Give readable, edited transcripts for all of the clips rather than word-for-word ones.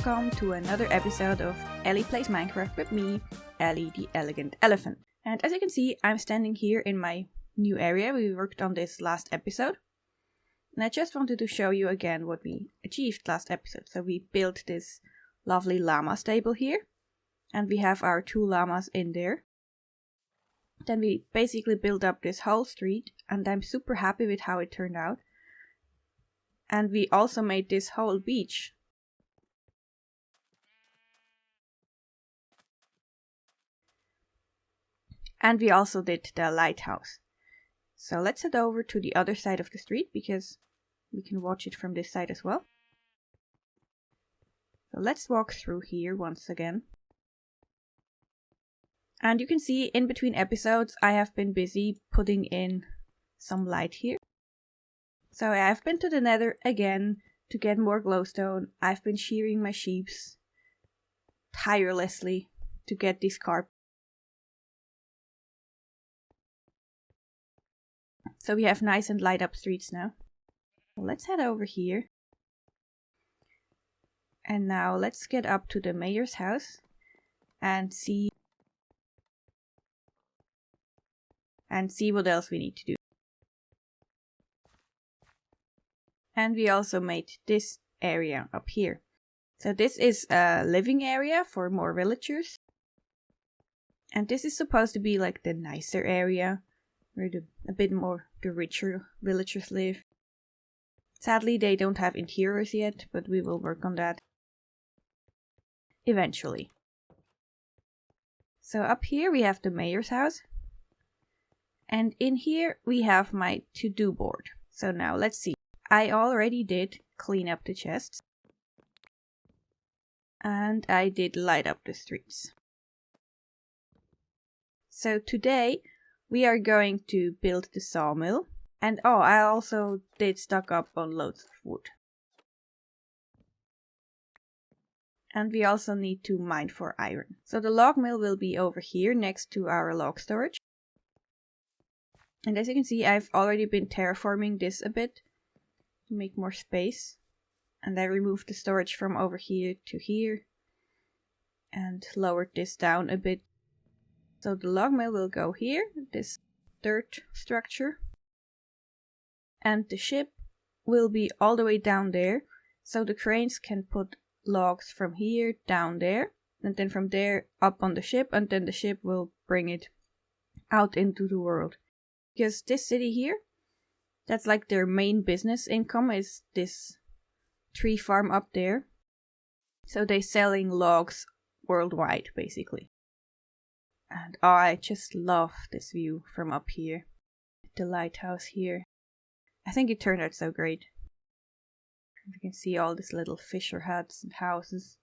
welcome to another episode of Ellie Plays Minecraft with me, Ellie the Elegant Elephant. And as you can see, I'm standing here in my new area. We worked on this last episode. And I just wanted to show you again what we achieved last episode. So we built this lovely llama stable here. And we have our 2 llamas in there. Then we basically built up this whole street. And I'm super happy with how it turned out. And we also made this whole beach. And we also did the lighthouse. So let's head over to the other side of the street because we can watch it from this side as well. So let's walk through here once again. And you can see in between episodes I have been busy putting in some light here. So I've been to the nether again to get more glowstone. I've been shearing my sheeps tirelessly to get these carp. So we have nice and light up streets now. Well, let's head over here. And now let's get up to the mayor's house and see what else we need to do. And we also made this area up here. So this is a living area for more villagers. And this is supposed to be like the nicer area where a bit more the richer villagers live. Sadly, they don't have interiors yet, but we will work on that eventually. So up here we have the mayor's house. And in here we have my to-do board. So now let's see. I already did clean up the chests. And I did light up the streets. So today we are going to build the sawmill. And I also did stock up on loads of wood. And we also need to mine for iron. So the log mill will be over here next to our log storage. And as you can see, I've already been terraforming this a bit to make more space. And I removed the storage from over here to here. And lowered this down a bit. So the log mill will go here, this dirt structure. And the ship will be all the way down there. So the cranes can put logs from here down there. And then from there up on the ship. And then the ship will bring it out into the world. Because this city here, that's like their main business income is this tree farm up there. So they're selling logs worldwide basically. And I just love this view from up here. The lighthouse here. I think it turned out so great. You can see all these little fisher huts and houses.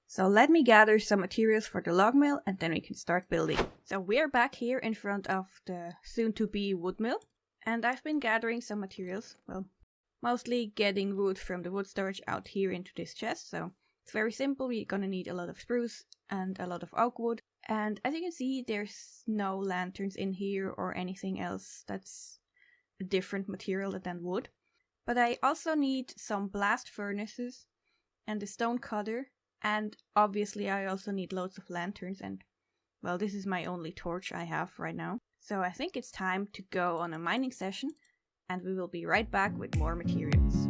So let me gather some materials for the log mill and then we can start building. So we're back here in front of the soon-to-be wood mill. And I've been gathering some materials. Well, mostly getting wood from the wood storage out here into this chest. So it's very simple. We're gonna need a lot of spruce and a lot of oak wood. And as you can see, there's no lanterns in here or anything else that's a different material than wood. But I also need some blast furnaces and a stone cutter. And obviously I also need loads of lanterns and, well, this is my only torch I have right now. So I think it's time to go on a mining session and we will be right back with more materials.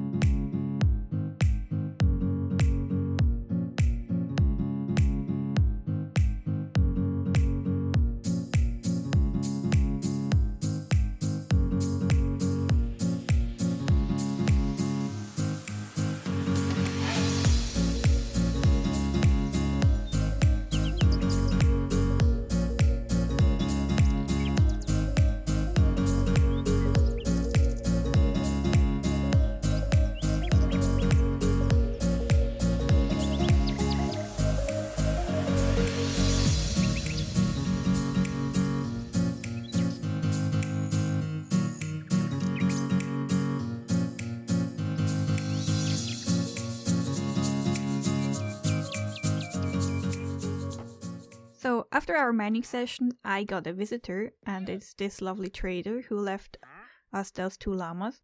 So after our mining session, I got a visitor, and it's this lovely trader who left us those 2 llamas.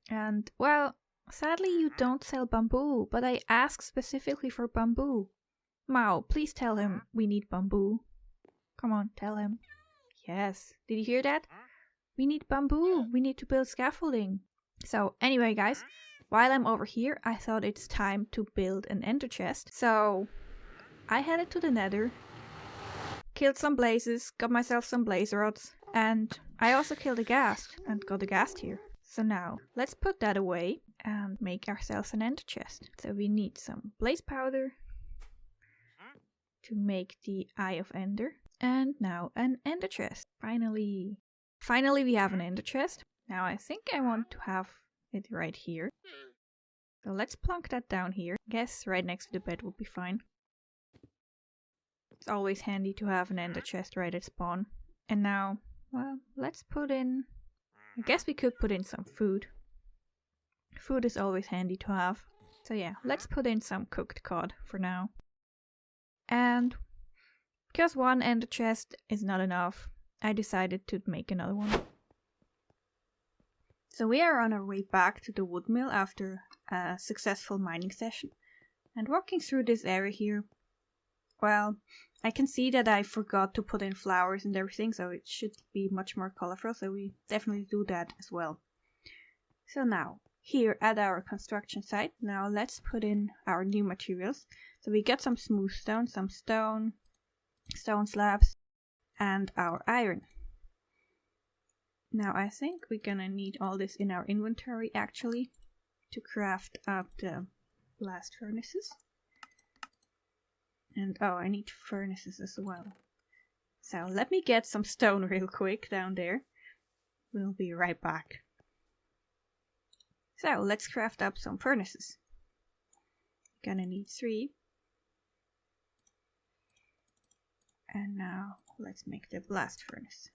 And, well, Sadly, you don't sell bamboo, but I asked specifically for bamboo. Mao, please tell him we need bamboo. Come on, tell him. Yes, did you hear that? We need bamboo. We need to build scaffolding. So anyway, guys, while I'm over here, I thought it's time to build an ender chest. So I headed to the nether, killed some blazes, got myself some blaze rods, and I also killed a ghast and got a ghast here. So now let's put that away and make ourselves an ender chest. So we need some blaze powder to make the Eye of Ender, and now an ender chest. Finally we have an ender chest. Now I think I want to have it right here. So let's plonk that down here. Guess right next to the bed would be fine. It's always handy to have an ender chest right at spawn. And now, well, let's put in... I guess we could put in some food. Food is always handy to have. So yeah, let's put in some cooked cod for now. And because one ender chest is not enough, I decided to make another one. So we are on our way back to the wood mill after a successful mining session. And walking through this area here, well, I can see that I forgot to put in flowers and everything, so it should be much more colorful, so we definitely do that as well. So now, here at our construction site, now let's put in our new materials. So we got some smooth stone, some stone slabs, and our iron. Now I think we're gonna need all this in our inventory actually to craft up the blast furnaces. And oh, I need furnaces as well. So let me get some stone real quick down there. We'll be right back. So let's craft up some furnaces. Gonna need 3. And now let's make the blast furnace.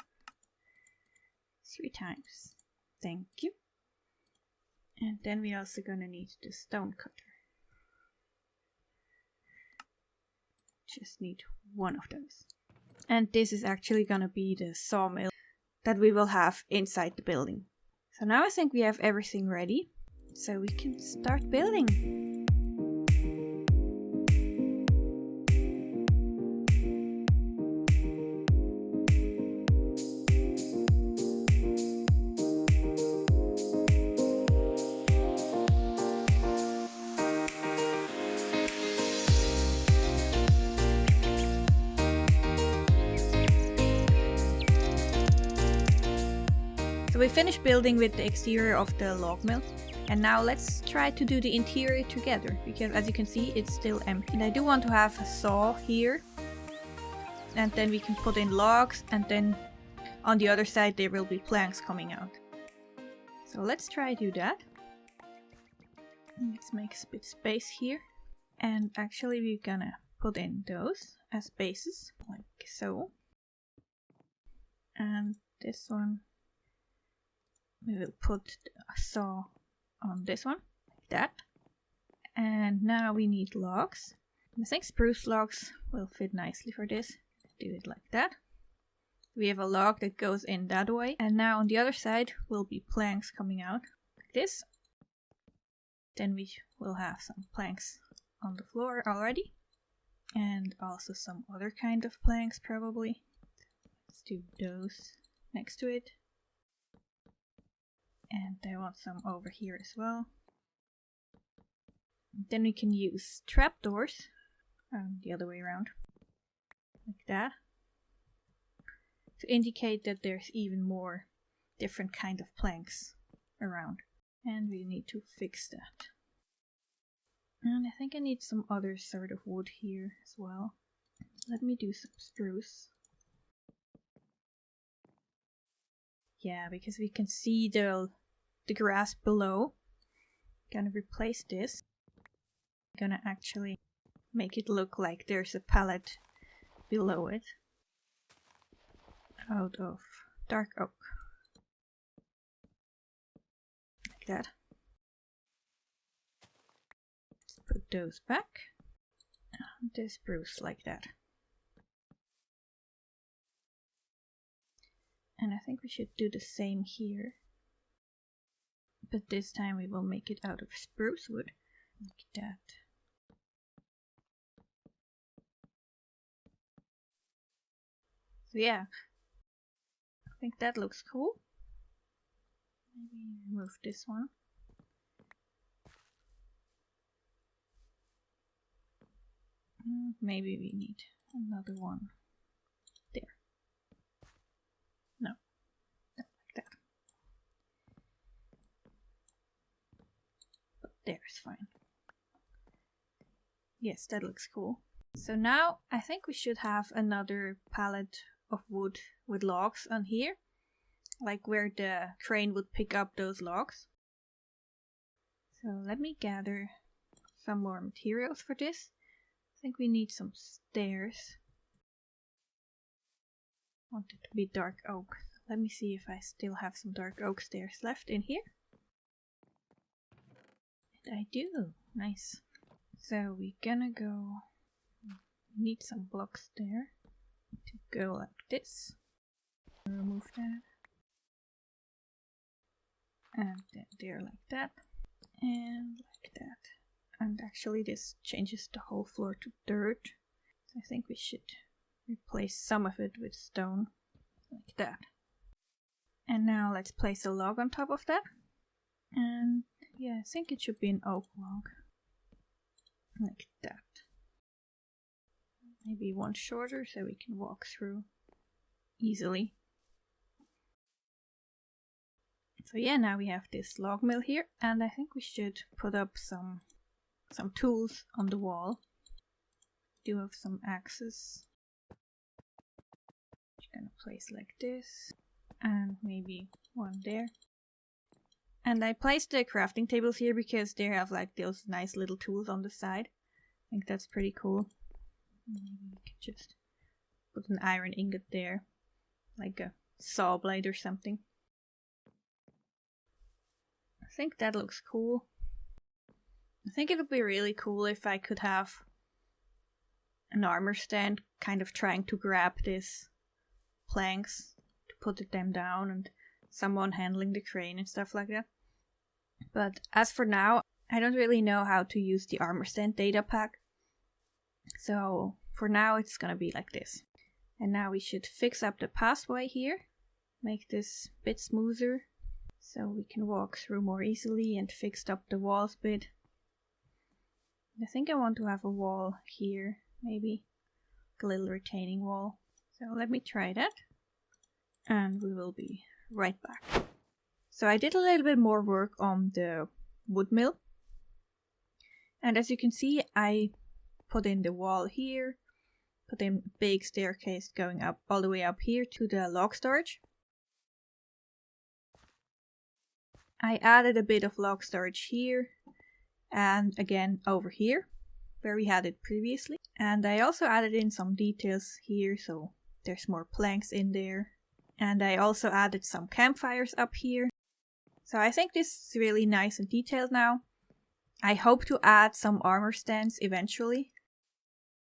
3 times. Thank you. And then we also gonna need the stone cutter. Just need 1 of those. And this is actually gonna be the sawmill that we will have inside the building. So now I think we have everything ready, so we can start building. So we finished building with the exterior of the log mill, and now let's try to do the interior together, because as you can see it's still empty. And I do want to have a saw here, and then we can put in logs, and then on the other side there will be planks coming out. So let's try to do that. Let's make a bit space here, and actually we're gonna put in those as bases, like so. And this one we will put a saw on this one, like that. And now we need logs. I think spruce logs will fit nicely for this. Do it like that. We have a log that goes in that way. And now on the other side will be planks coming out, like this. Then we will have some planks on the floor already. And also some other kind of planks probably. Let's do those next to it. And I want some over here as well. Then we can use trapdoors, the other way around, like that, to indicate that there's even more different kind of planks around. And we need to fix that. And I think I need some other sort of wood here as well. Let me do some spruce. Yeah, because we can see the grass below. Gonna replace this. Gonna actually make it look like there's a pallet below it. Out of dark oak. Like that. Let's put those back. And this spruce like that. And I think we should do the same here. but this time we will make it out of spruce wood, like that. So yeah, I think that looks cool. Maybe remove this one. Maybe we need another one there. No, not like that. But there's fine. Yes, that looks cool. So now I think we should have another pallet of wood with logs on here, like where the crane would pick up those logs. So let me gather some more materials for this. I think we need some stairs. I want it to be dark oak. Let me see if I still have some dark oak stairs left in here. And I do. Nice. So we're gonna go. Need some blocks there to go like this. Remove that. And then there like that. And like that. And actually this changes the whole floor to dirt. So I think we should replace some of it with stone. Like that. And now let's place a log on top of that. And yeah, I think it should be an oak log. Like that. Maybe one shorter so we can walk through easily. So yeah, now we have this log mill here, and I think we should put up some tools on the wall. Do have some axes. Just gonna place like this, and maybe one there. And I placed the crafting tables here because they have like those nice little tools on the side. I think that's pretty cool. Maybe we could just put an iron ingot there, like a saw blade or something. I think that looks cool. I think it would be really cool if I could have an armor stand kind of trying to grab these planks to put them down and someone handling the crane and stuff like that. But as for now, I don't really know how to use the armor stand data pack. So for now it's gonna be like this. And now we should fix up the pathway here. Make this a bit smoother so we can walk through more easily, and fixed up the walls a bit. I think I want to have a wall here, maybe a little retaining wall. So let me try that. And we will be right back. So I did a little bit more work on the wood mill. And as you can see, I put in the wall here, put in a big staircase going up all the way up here to the log storage. I added a bit of log storage here, and again over here, where we had it previously. And I also added in some details here, so there's more planks in there. And I also added some campfires up here. So I think this is really nice and detailed now. I hope to add some armor stands eventually,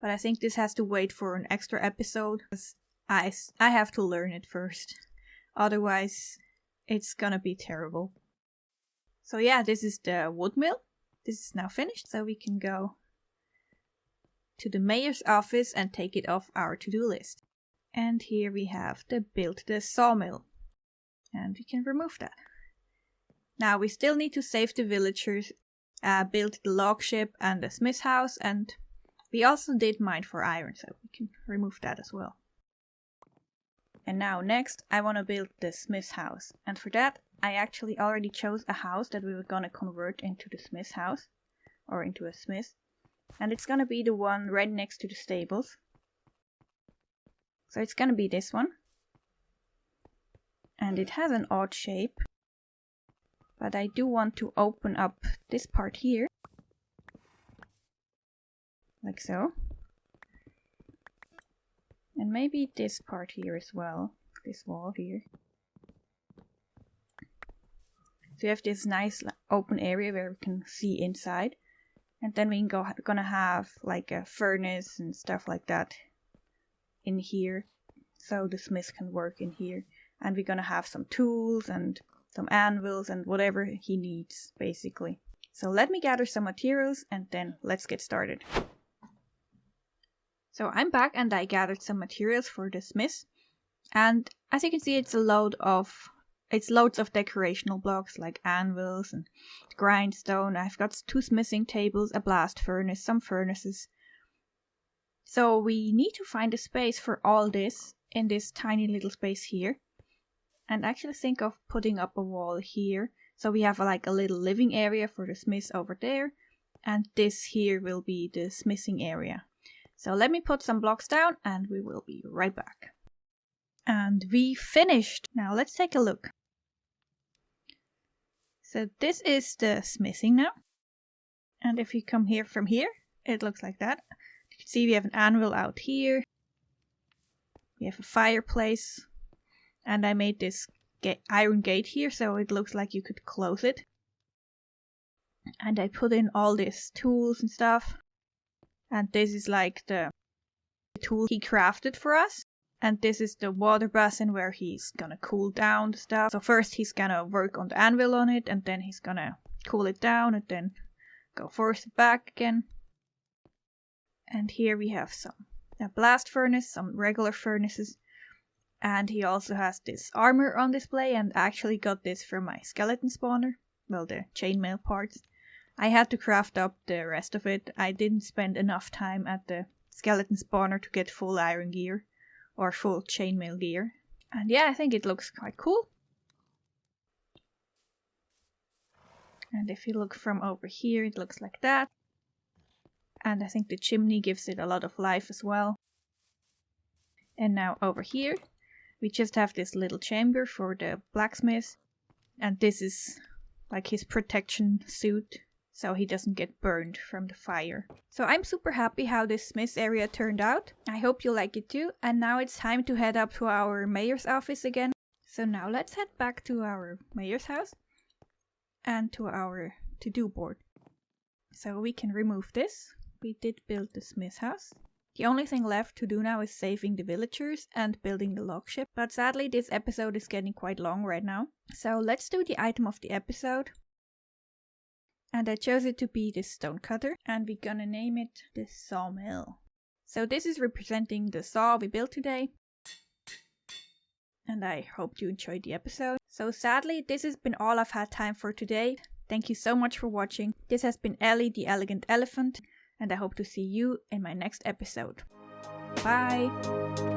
but I think this has to wait for an extra episode, because I have to learn it first. Otherwise, it's gonna be terrible. So yeah, this is the wood mill. This is now finished, so we can go to the mayor's office and take it off our to-do list. And here we have build the sawmill. And we can remove that. Now we still need to save the villagers, build the log ship and the smith's house, and we also did mine for iron, so we can remove that as well. And now next I want to build the smith's house, and for that I actually already chose a house that we were gonna convert into the smith's house, or into a smith, and it's gonna be the one right next to the stables. So it's gonna be this one, and it has an odd shape, but I do want to open up this part here, like so, and maybe this part here as well, this wall here. So you have this nice open area where we can see inside, and then we're gonna have like a furnace and stuff like that in here, so the smith can work in here, and we're gonna have some tools and some anvils and whatever he needs, basically. So let me gather some materials and then let's get started. So I'm back and I gathered some materials for the smith. And as you can see, it's loads of decorational blocks like anvils and grindstone. I've got 2 smithing tables, a blast furnace, some furnaces. So we need to find a space for all this in this tiny little space here. And actually think of putting up a wall here. So we have like a little living area for the smith over there. And this here will be the smithing area. So let me put some blocks down and we will be right back. And we finished. Now let's take a look. So this is the smithing now. And if you come here from here, it looks like that. You can see we have an anvil out here. We have a fireplace. And I made this iron gate here so it looks like you could close it. And I put in all these tools and stuff. And this is like the tool he crafted for us. And this is the water basin where he's gonna cool down the stuff. So first he's gonna work on the anvil on it, and then he's gonna cool it down and then go force it back again. And here we have a blast furnace, some regular furnaces. And he also has this armor on display, and I actually got this from my skeleton spawner. Well, the chainmail parts. I had to craft up the rest of it. I didn't spend enough time at the skeleton spawner to get full iron gear. Or full chainmail gear. And yeah, I think it looks quite cool. And if you look from over here, it looks like that. And I think the chimney gives it a lot of life as well. And now over here, we just have this little chamber for the blacksmith. And this is like his protection suit, so he doesn't get burned from the fire. So I'm super happy how this smith area turned out. I hope you like it too. And now it's time to head up to our mayor's office again. So now let's head back to our mayor's house and to our to-do board. So we can remove this. We did build the smith house. The only thing left to do now is saving the villagers and building the log ship. But sadly this episode is getting quite long right now. So let's do the item of the episode. And I chose it to be this stone cutter, and we're gonna name it the Sawmill. So this is representing the saw we built today. And I hope you enjoyed the episode. So sadly, this has been all I've had time for today. Thank you so much for watching. This has been Ellie, the Elegant Elephant, and I hope to see you in my next episode. Bye!